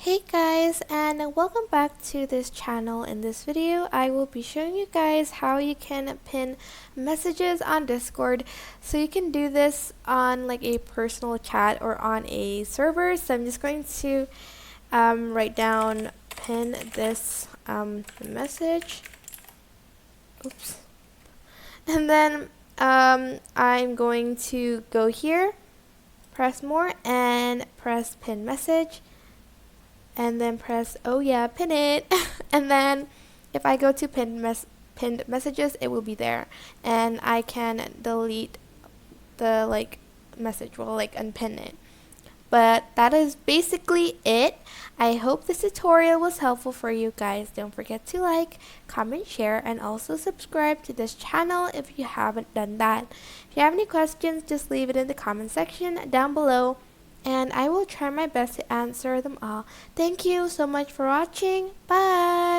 Hey guys, and welcome back to this channel. In this video I will be showing you guys how you can pin messages on Discord. So you can do this on like a personal chat or on a server. So I'm just going to write down pin this message, oops, and then I'm going to go here, press more, and press pin message, and then press oh yeah, pin it. And then if I go to pinned messages, it will be there, and I can delete the message, well, unpin it. But that is basically it. I hope this tutorial was helpful for you guys. Don't forget to like, comment, share, and also subscribe to this channel if you haven't done that. If you have any questions, just leave it in the comment section down below, and I will try my best to answer them all. Thank you so much for watching. Bye!